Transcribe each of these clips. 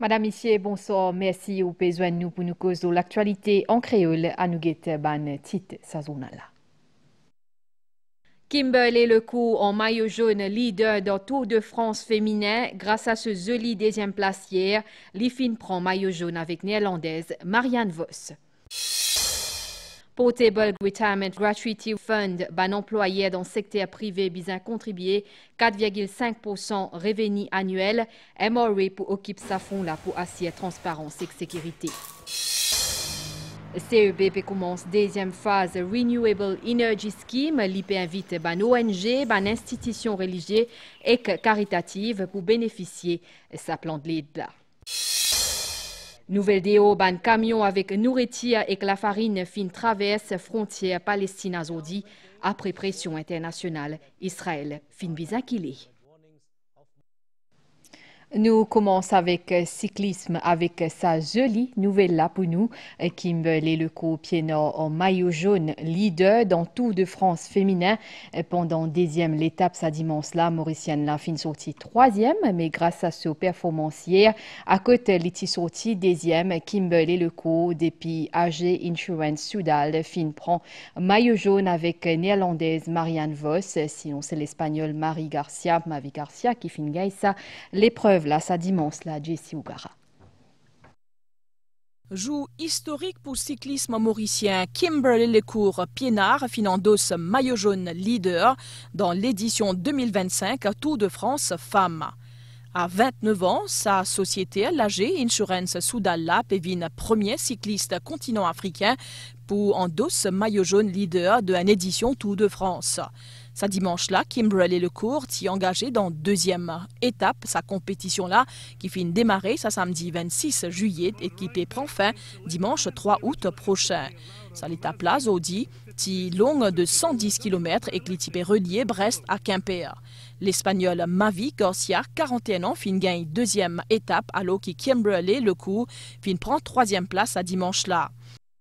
Madame, Monsieur, bonsoir. Merci ou besoin de nous pour nous causer de l'actualité en créole à nous guetter ban titre sazonal. Kimberley Lecourt en maillot jaune, leader dans Tour de France féminin, grâce à ce joli deuxième place hier, Lifin prend maillot jaune avec néerlandaise Marianne Vos. Portable Retirement Gratuity Fund, ban employé dans le secteur privé besoin contribuer 4,5% revenu annuel. MRA pour occuper sa fonds là pour assurer transparence et sécurité. CEBP commence deuxième phase Renewable Energy Scheme. L'IP invite ban ONG, ban institutions religieuses et caritatives pour bénéficier de sa plan de l'aide là. Nouvelle déo, ban camion avec nourriture et que la farine fin traverse frontière Palestine azodi après pression internationale. Israël fin bizarre qu'il est. Nous commençons avec cyclisme avec sa jolie nouvelle là pour nous. Kimberley Lecourt pied nord en maillot jaune, leader dans Tour de France féminin. Pendant deuxième l'étape, sa dimanche là, Mauricienne la fin sortie troisième, mais grâce à ce performance hier, à côté l'iti sortie deuxième, Kimberley Lecourt depuis AG Insurance Soudal fin prend maillot jaune avec néerlandaise Marianne Vos. Sinon c'est l'espagnol Mavi Garcia qui fin gagne ça l'épreuve. Là, ça dimanche, là, Jessie Ougara. Joue historique pour le cyclisme mauricien. Kimberley Lecourt Piénard finandos maillot jaune leader dans l'édition 2025 Tour de France Femmes. À 29 ans, sa société, l'AG Insurance Soudal Lap, est premier cycliste continent africain pour endosser maillot jaune leader de l'édition Tour de France. Sa dimanche-là, Kimberley Lecourt s'y engagé dans deuxième étape, sa compétition-là, qui finit démarrer sa samedi 26 juillet et qui prend fin dimanche 3 août prochain. Sa l'étape-là, Zodi, qui longue de 110 km et qui est relié Brest à Quimper. L'Espagnol Mavi Garcia, 41 ans, fin gagne deuxième étape, alors que Kimberley Lecourt fin prend troisième place à dimanche-là.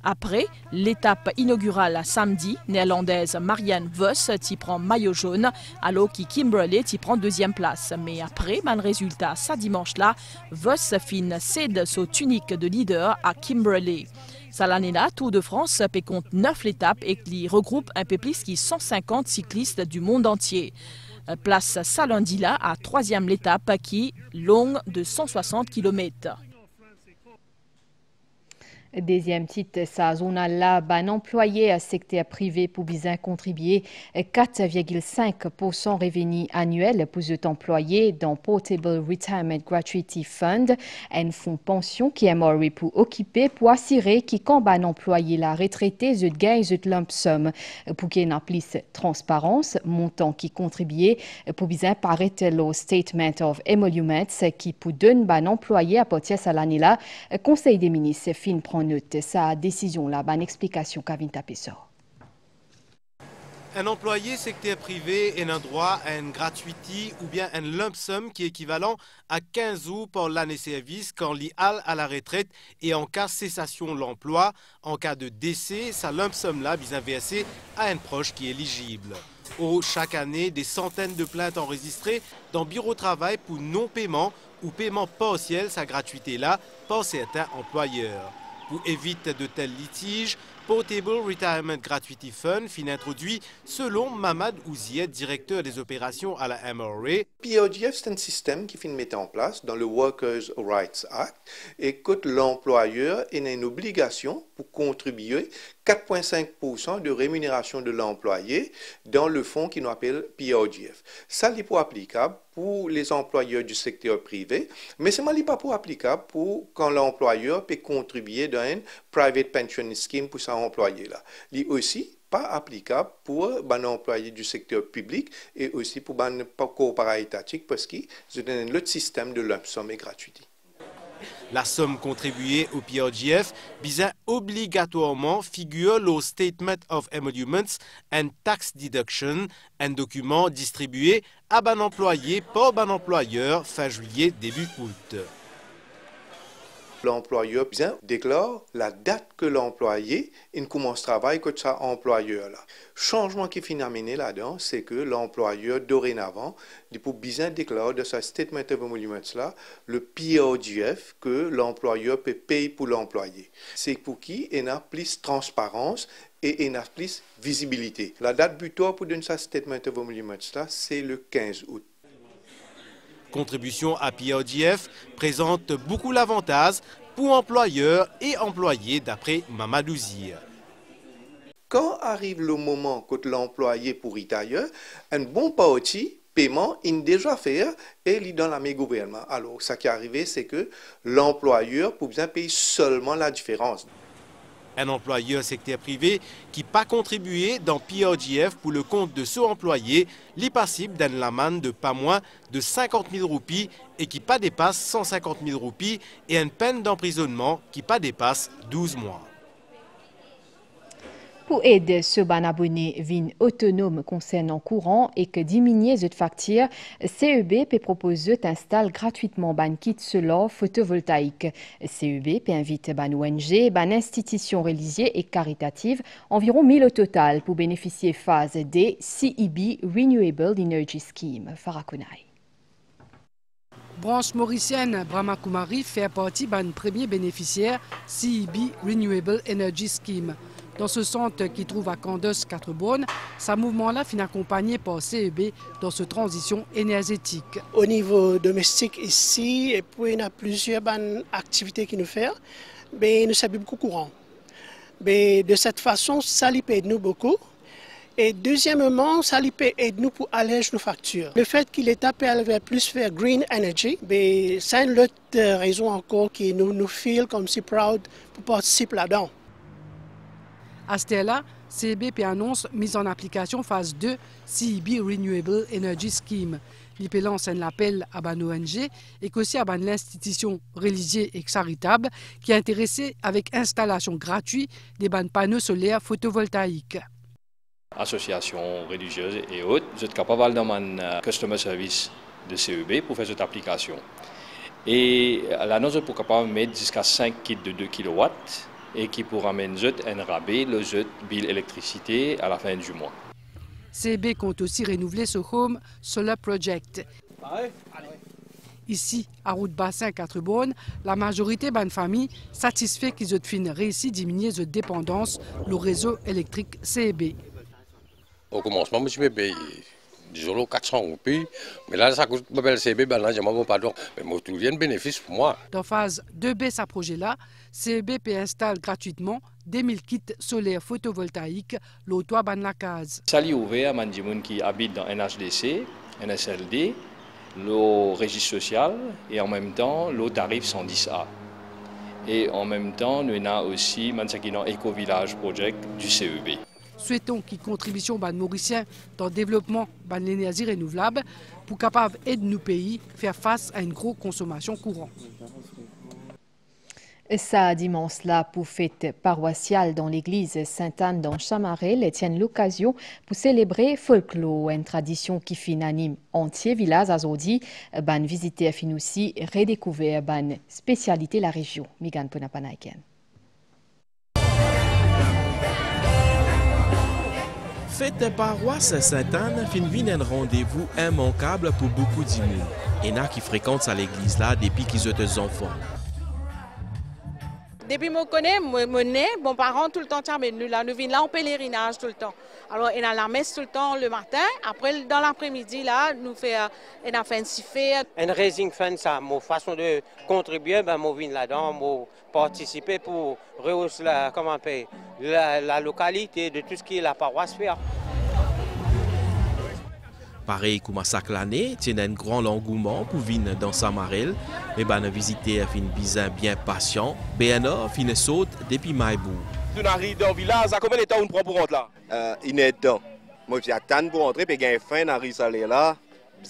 Après l'étape inaugurale samedi, néerlandaise Marianne Vos t'y prend maillot jaune, alors que Kimberley t'y prend deuxième place. Mais après, le résultat, ça dimanche-là, Vos fin cède son tunique de leader à Kimberley. Ça l'année-là, Tour de France compte 9 étapes et qui regroupe un peu plus que 150 cyclistes du monde entier. Place ça lundi-là à troisième l'étape qui longue de 160 km. Deuxième titre, sa zone là, ban employé à secteur privé pour bien contribuer 4,5% revenu annuel pour cet employé dans Portable Retirement Gratuity Fund, un fonds pension qui est mort pour occuper, pour assurer qui quand ban employé la retraité, je gagne je lump sum pour qu'il y ait plus transparence, montant qui contribuait pour bien paraître le Statement of Emoluments qui pour donner ban employé à partir de l'année là, Conseil des ministres fin prend note sa décision là, une explication Kavin Tapessor. Un employé secteur privé a un droit à une gratuité ou bien un lump sum qui est équivalent à 15 jours pour l'année service quand l'IA à la retraite et en cas de cessation de l'emploi. En cas de décès, sa lump sum là vient verser à un proche qui est éligible. Chaque année, des centaines de plaintes enregistrées dans bureau de travail pour non-paiement ou paiement partiel, sa gratuité là, par certains employeurs. Pour éviter de tels litiges, Portable Retirement Gratuity Fund fin introduit selon Mamad Ouziet, directeur des opérations à la MRA. PRGF, c'est un système qui finit mettre en place dans le Workers' Rights Act et que l'employeur a une obligation pour contribuer 4,5% de rémunération de l'employé dans le fonds qui nous appelle PRGF. Ça n'est pas applicable pour les employeurs du secteur privé, mais ce n'est pas applicable pour quand l'employeur peut contribuer dans une private pension scheme pour son employé là. Il aussi pas applicable pour un employé du secteur public et aussi pour un corps para-étatique parce que le système de lump sum est gratuit. La somme contribuée au PRGF vient obligatoirement figure le Statement of Emoluments and Tax Deduction, un document distribué à un employé par un employeur fin juillet début août. L'employeur déclare la date que l'employé commence travail que ça employeur là. Changement qui finit amené là-dedans, c'est que l'employeur dorénavant, pour bien déclarer de sa statement of emoluments là, le PRGF que l'employeur peut payer pour l'employé. C'est pour qui il y a plus de transparence et il y a plus de visibilité. La date butoir pour donner sa statement of emoluments là, c'est le 15 août. Contribution à PRGF présente beaucoup d'avantages pour employeurs et employés d'après Mamadou Zir. Quand arrive le moment que l'employé pour ailleurs, un bon parti paiement est déjà fait et il est dans la main gouvernement. Alors, ce qui est arrivé, c'est que l'employeur peut bien payer seulement la différence. Un employeur secteur privé qui n'a pas contribué dans PRGF pour le compte de son employé, est passible d'une amende de pas moins de 50 000 roupies et qui pas dépasse 150 000 roupies et une peine d'emprisonnement qui pas dépasse 12 mois. Pour aider ce ban abonné vin autonome concernant courant et que diminuer cette facture, CEB peut proposer d'installer gratuitement ban kit solaire photovoltaïque. CEB peut inviter ban ONG, ban institutions religieuses et caritatives, environ 1000 au total pour bénéficier phase D CEB Renewable Energy Scheme. Farakunai. Branche mauricienne Brahma Kumari fait partie d'un premier bénéficiaire CEB Renewable Energy Scheme. Dans ce centre qui trouve à Candos 4 ce mouvement-là finit accompagné par CEB dans cette transition énergétique. Au niveau domestique ici, et puis il y a plusieurs activités qui nous font, mais nous sommes beaucoup courant. Mais de cette façon, ça aide nous beaucoup. Et deuxièmement, ça aide nous pour alléger nos factures. Le fait qu'il est appelé vers plus vers green energy, c'est une autre raison encore qui nous feel comme si proud pour participer là-dedans. À ce stade-là, CEB annonce mise en application phase 2 CEB Renewable Energy Scheme. L'IP lance un appel à ban ONG et aussi à l'institution religieuse et charitable qui est intéressée avec installation gratuite des panneaux solaires photovoltaïques. Associations religieuses et autres, vous êtes capable dans mon customer service de CEB pour faire cette application. Et l'annonce est pour capable de mettre jusqu'à 5 kits de 2 kW. Et qui pourra amener un rabais, le bill électricité à la fin du mois. CEB compte aussi renouveler ce Home Solar Project. Ici, à Route Bassin 4 Bornes, la majorité des familles satisfait qu'ils ont réussi à diminuer leur dépendance au réseau électrique CEB. Au commencement, je me paye 400 roupies, mais là, ça coûte le CEB, là, je ne m'en pas donc. Mais moi, tout vient de bénéfice pour moi. Dans phase 2B, ce projet-là, CEB peut installer gratuitement 2000 kits solaires photovoltaïques, le toit ban la case. Ça est ouvert à des gens qui habitent dans NHDC, NSLD, le registre social et en même temps le tarif 110A. Et en même temps, nous avons aussi le Éco-Village Project du CEB. Souhaitons qu'une contribution ban mauricien dans le développement de l'énergie renouvelable pour capable aider nos pays à faire face à une grosse consommation courante. Ça dimanche-là, pour fête paroissiale dans l'église Sainte-Anne dans Chamarel, tiennent l'occasion pour célébrer folklore, une tradition qui finanime entier village aujourd'hui. Ban visiter fin aussi redécouvert ban spécialité la région. Migan Ponapanaiken. Fête paroisse Sainte-Anne finit un rendez-vous immanquable pour beaucoup de monde. Il y en a qui fréquentent à l'église là depuis qu'ils ont des enfants. Depuis que je connais, mon parent tout le temps, nous venons là en pèlerinage tout le temps. Alors, on a la messe tout le temps le matin. Après, dans l'après-midi, là, on a fait un siffet. Un raising fund, ça, ma façon de contribuer, ben, je viens là-dedans, je participer pour rehausser la localité de tout ce qui est la paroisse faire. Pareil comme à chaque année, il y a un grand engouement pour venir dans Samarel. Mais ben visiter fin bizarre bien patient. BNA fin saute depuis Maïbou. Nous arrivons dans le village, combien de temps on prend pour rentrer là? Il est temps. Moi j'attends pour rentrer puis gagne faim dans rue salé là.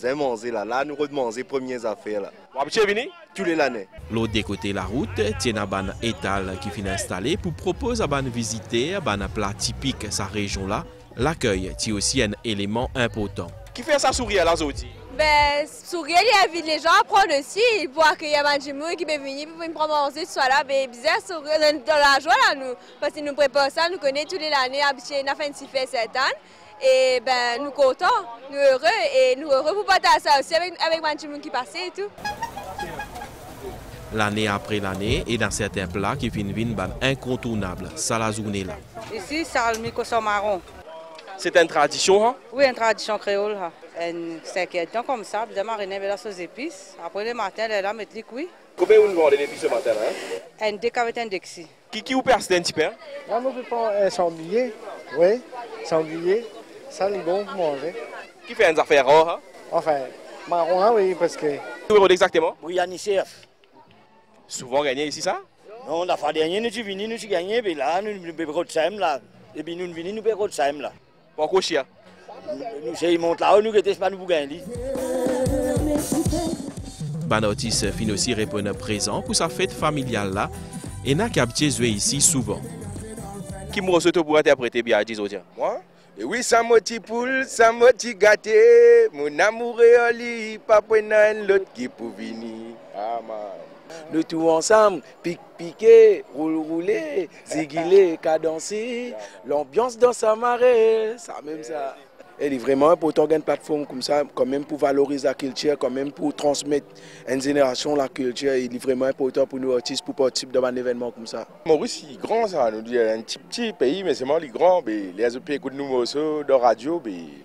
Bien manger là, nous redemander premières affaires là. Vous avez venu tous les années. L'autre côté la route, il y a un étal qui finit installé pour proposer à ban visiter un plat typique de sa région là. L'accueil est aussi un élément important. Qui fait ça sourire là aujourd'hui? Ben, sourire, il invite les gens à prendre aussi. Ils voient qu'il y a des gens qui peuvent venir pour prendre manger ce soir-là. Ben, bizarre, sourire dans la joie, là, nous. Parce qu'ils nous préparent ça, nous connaissons toutes les années, habitués, nous avons fait fait cette année. Et ben, nous contents, nous heureux. Et nous heureux pour partager ça aussi avec des gens qui passent et tout. L'année après l'année, et dans certains plats qui viennent incontournables, ça la journée là. Ici, c'est le micoso marron. C'est une tradition, hein? Oui, une tradition créole. C'est inquiétant comme ça, de mariner la sauce épices. Après le matin, elle est là, mettre les cuits. Combien vous vendez les épices ce matin, hein? Un déc avec un dexi. Qui vous perce un petit peu? Moi, je prends un sanglier. Oui, sanglier. Ça, c'est bon pour manger. Qui fait une affaire rare, hein? Enfin, marron, oui, parce que... Où exactement? Oui, à Nicef. Souvent gagné ici, ça? Non, la fois dernière, nous sommes venus, nous sommes gagnés, mais là, nous sommes là. Et puis nous sommes venus, nous sommes là. Pourquoi chia? Nous sommes là, nous sommes pas nous gagner. Banotis fin aussi répondre présent pour sa fête familiale là, et n'a qu'habitué jouer ici souvent. Qui m'a reçu pour interpréter bien à 10 autres? Moi? Et oui, ça m'a petit poule, ça m'a petit gâté. Mon amour est au lit, pas pour l'autre qui pour venir. Ah, man. Nous tous ensemble, piquer, rouler, ziguiler, cadencer, l'ambiance dans sa marée, ça même ça. Elle est vraiment important une plateforme comme ça, quand même pour valoriser la culture, quand même pour transmettre à une génération la culture. Il est vraiment important pour nous artistes pour participer dans un événement comme ça. Maurice, il est grand, ça. Nous dit un petit pays, mais c'est vraiment grand. Les autres pays écoutent nous aussi dans la radio.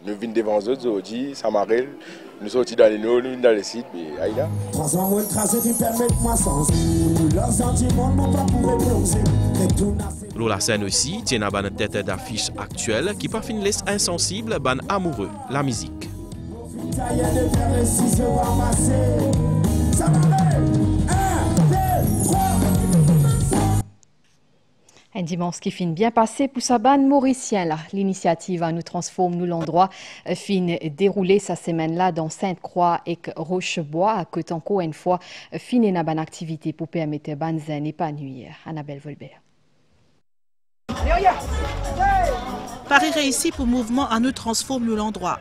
Nous venons devant eux aujourd'hui, ça m'arrête. Nous sortis dans les noms, nous venons dans les sites. Aïda. La scène aussi tient à une tête d'affiche actuelle qui pas fin laisse insensible ban amoureux la musique. Un dimanche qui finit bien passé pour sa bande mauricien là. L'initiative à nous transforme nous l'endroit fin dérouler sa semaine là dans Sainte-Croix et Rochebois à côté encore une fois fin une bonne activité pour permettre ban zen épanouir. Annabelle Volbert. Paris réussi pour mouvement à nous transforme nous l'endroit.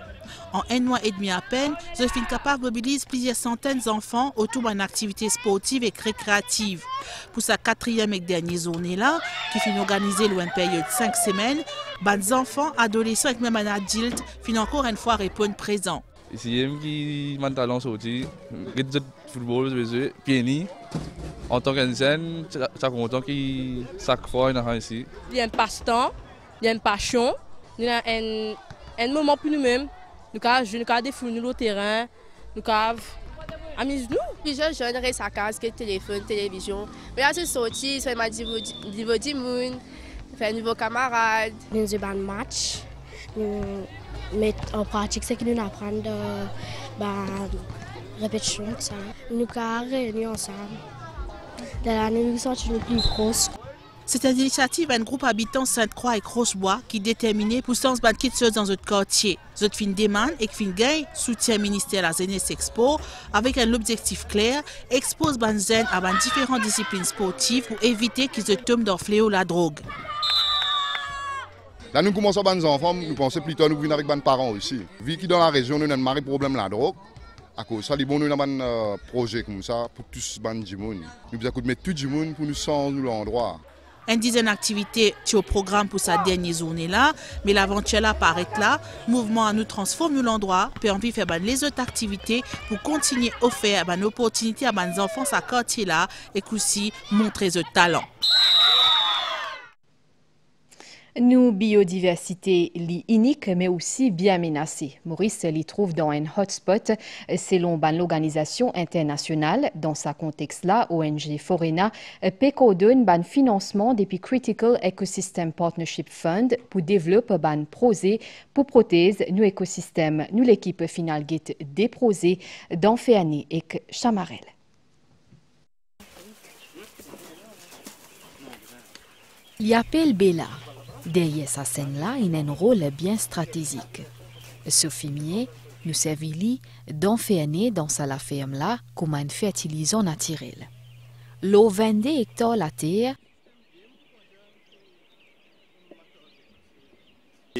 En un mois et demi à peine, Josephine Capable mobilise plusieurs centaines d'enfants autour d'une activité sportive et récréative. Pour sa 4e et dernière journée là, qui finit organisée loin une période de 5 semaines, les enfants, adolescents et même adultes finissent encore une fois répondre présents. Ici, qui m'a talent sorti, le football, pied en tant qu'enseigne, c'est content qui chaque fois il y a ici. Il y a un passe-temps, il y a une passion, il y a un moment pour nous-mêmes. Nous avons défouler le terrain, nous avons amusé-nous. Plusieurs jeunes restent à casa, téléphone, télévision. Mais là, c'est sorti, ça m'a dit niveau du monde, faire un nouveau camarade. Nous avons un match, nous mettons en pratique ce que nous apprenons de répétition. Nous avons réunis ensemble. Dans l'année, nous sommes les plus proches. C'est une initiative d'un groupe habitant Sainte-Croix et Rochebois qui est déterminé pour sens ban quitter dans notre quartier. Notre fin demande et fin gagne soutien ministère la Jeunesse Expo avec un objectif clair, expose ban jeunes à différentes disciplines sportives pour éviter qu'ils se tombent dans le fléau la drogue. Là nous commençons par nos enfants, nous pensons plutôt nous venir avec nos parents aussi. Vu que dans la région nous avons un problème de la drogue. À cause ça, nous avons un projet comme ça pour tous les gens. Nous avons mettre tout le monde pour nous sentir l'endroit. Une dizaine d'activités au programme pour sa dernière journée là, mais l'aventure là paraît là. Mouvement à nous transforme nous l'endroit, puis envie faire les autres activités pour continuer à offrir une opportunité à nos enfants à quartier là et aussi montrer le talent. Nous biodiversité unique mais aussi bien menacée. Maurice l'y trouve dans un hotspot selon l'organisation internationale. Dans ce contexte-là, ONG Forena PECO donne un financement depuis Critical Ecosystem Partnership Fund pour développer un projet pour protéger nos écosystèmes. Nous l'équipe finale guette des projets dans Féani et Chamarel. Il appelle Bella. Derrière sa scène-là, il a un rôle bien stratégique. Ce fumier nous servit d'enfermer dans sa ferme-là comme une fertilisant naturel. L'eau 22 hectares la terre.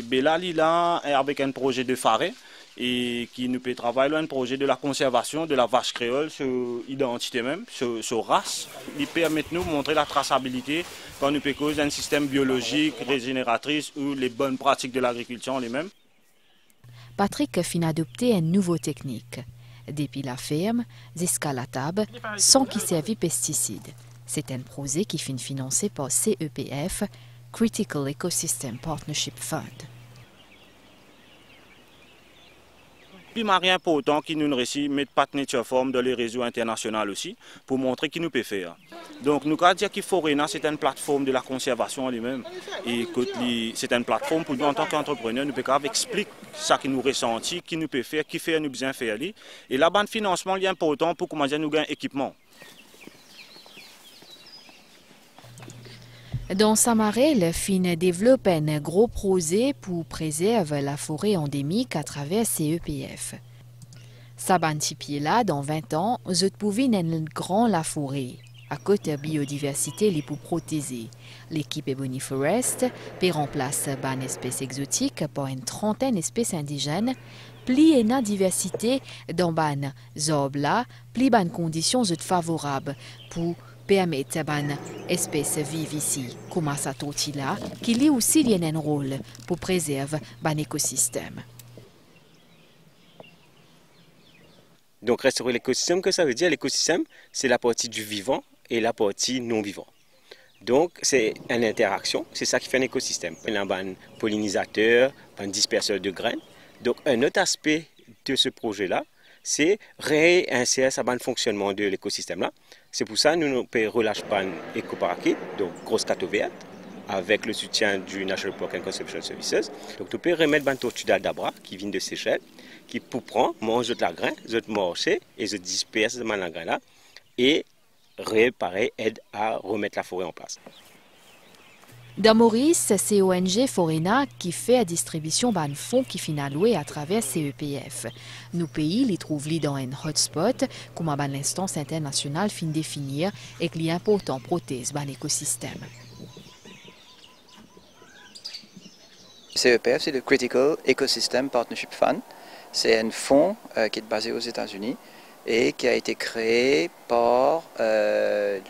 Bella là avec un projet de faré et qui nous peut travailler un projet de la conservation de la vache créole sur identité même, sur race. Il permet de nous montrer la traçabilité quand nous peut causer un système biologique, régénératrice ou les bonnes pratiques de l'agriculture les mêmes. Patrick fin adopté une nouvelle technique. Depuis la ferme, jusqu'à la table, sans qui servit pesticides. C'est un projet qui fin financé par CEPF, Critical Ecosystem Partnership Fund. Puis, c'est important que nous réussissions à mettre Nature Form dans les réseaux internationaux aussi, pour montrer ce que nous pouvons faire. Donc, nous avons dit que Forena, c'est une plateforme de la conservation elle-même. Et c'est une plateforme pour nous, en tant qu'entrepreneurs, nous pouvons expliquer ce que nous ressentons, ce que nous pouvons faire, ce que nous besoin faire. Et là-bas, le financement est important pour nous gagner un équipement. Dans Samarel, fin développe un gros projet pour préserver la forêt endémique à travers CEPF. Sabantipier là, dans 20 ans, vous pouvez un grand la forêt. À côté de biodiversité, les pour protéger. L'équipe Ebony Forest peut remplacer une espèce exotique par une trentaine d'espèces indigènes. Pli une diversité dans ban zob là, pli ban conditions favorables pour permettre aux espèces vivre ici, comme à Satotila, qui lui aussi a un rôle pour préserver l'écosystème. Donc restaurer l'écosystème, que ça veut dire? L'écosystème, c'est la partie du vivant et la partie non vivant. Donc c'est une interaction, c'est ça qui fait un écosystème. Il y a un pollinisateur, un disperseur de graines. Donc un autre aspect de ce projet-là, c'est réinsérer le fonctionnement de l'écosystème-là. C'est pour ça que nous pouvons relâcher un éco-paraquet, donc grosse cateau verte, avec le soutien du National Park and Conservation Services. Donc nous pouvons remettre un tortue d'Aldabra qui vient de Seychelles, qui pour prendre, mange de la graine, de marcher et se disperse dans la graine là, et réparer, aide à remettre la forêt en place. Dans Maurice, c'est ONG Forena qui fait la distribution d'un fonds qui finit alloué à travers CEPF. Nos pays les trouvent dans un hotspot, comme l'instance internationale fin définir et qui est important protéger l'écosystème. CEPF, c'est le Critical Ecosystem Partnership Fund. C'est un fonds qui est basé aux États-Unis et qui a été créé par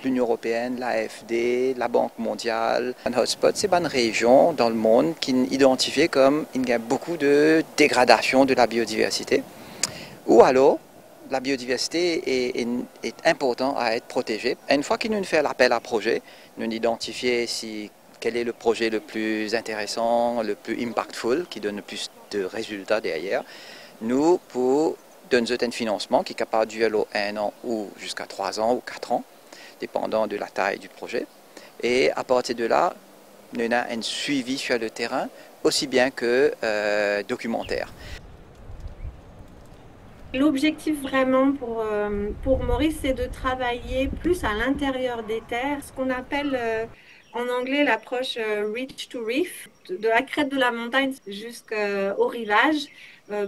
l'Union européenne, l'AFD, la Banque mondiale. Un hotspot, c'est une région dans le monde qui est identifiée comme il y a beaucoup de dégradation de la biodiversité. Ou alors, la biodiversité est importante à être protégée. Et une fois que nous faisons l'appel à projet, nous identifions quel est le projet le plus intéressant, le plus impactful, qui donne le plus de résultats derrière. Nous, pour donner un financement qui est capable de durer 1 an ou jusqu'à 3 ans ou 4 ans, dépendant de la taille du projet. Et à partir de là, nous avons un suivi sur le terrain, aussi bien que documentaire. L'objectif vraiment pour Maurice, c'est de travailler plus à l'intérieur des terres, ce qu'on appelle en anglais l'approche reach to reef, de la crête de la montagne jusqu'au rivage.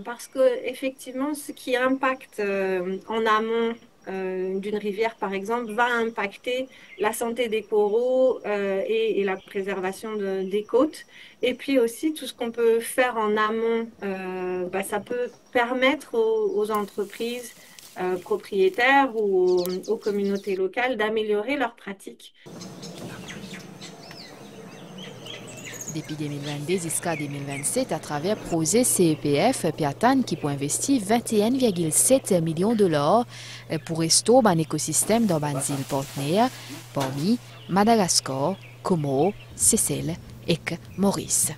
Parce que effectivement, ce qui impacte en amont d'une rivière, par exemple, va impacter la santé des coraux et la préservation des côtes. Et puis aussi, tout ce qu'on peut faire en amont, ça peut permettre aux entreprises propriétaires ou aux communautés locales d'améliorer leurs pratiques. Depuis 2022 jusqu'à 2027, à travers le projet CEPF, Piatan qui peut investir 21,7 millions de dollars pour restaurer un écosystème dans les îles partenaires, parmi Madagascar, Comores, Seychelles et Maurice.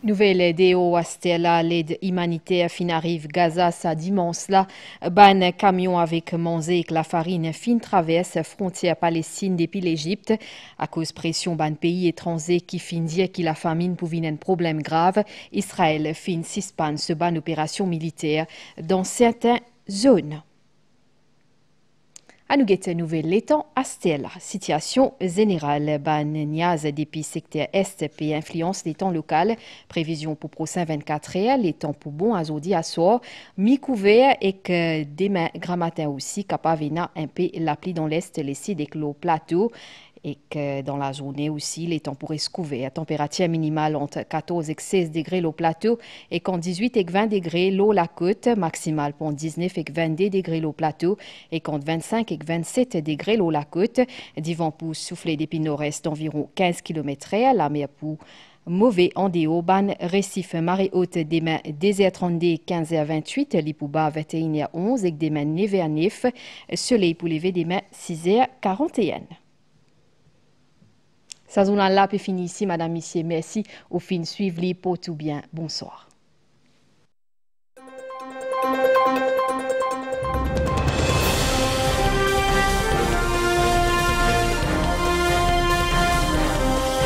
Nouvelle DO Astella, l'aide humanitaire fin arrive Gaza sa dimanche là. Ban camion avec manger et la farine fin traverse frontière Palestine depuis l'Égypte. À cause pression ban pays étranger qui fin dire que la famine pouvait un problème grave. Israël fin suspend ce ban opération militaire dans certaines zones. À nous guetter nouvelle l'étang Astella. Situation générale. Ban niaz depuis secteur Est puis influence l'étang local. Prévision pour prochain 24 heures. L'étang pour bon à zodi à soir. Mi-couvert et que demain grand matin aussi. Capable un peu l'appli dans l'Est, les sites des plateaux. et que dans la journée aussi, les temps pourraient se couvrir. Température minimale entre 14 et 16 degrés au plateau et qu'en 18 et 20 degrés l'eau la côte, maximale pour 19 et 22 degrés au plateau et qu'en 25 et 27 degrés l'eau la côte. Du vent pour souffler depuis nord-est d'environ 15 km/h, la mer pour mauvais en déoban, récif marée haute demain 10h32, 15h28, Lipouba 21h11 et demain 9h9, soleil pour lever demain 6h41. Ça journal là peut finir ici, madame, monsieur, merci. Au fin suivre les pour tout bien. Bonsoir.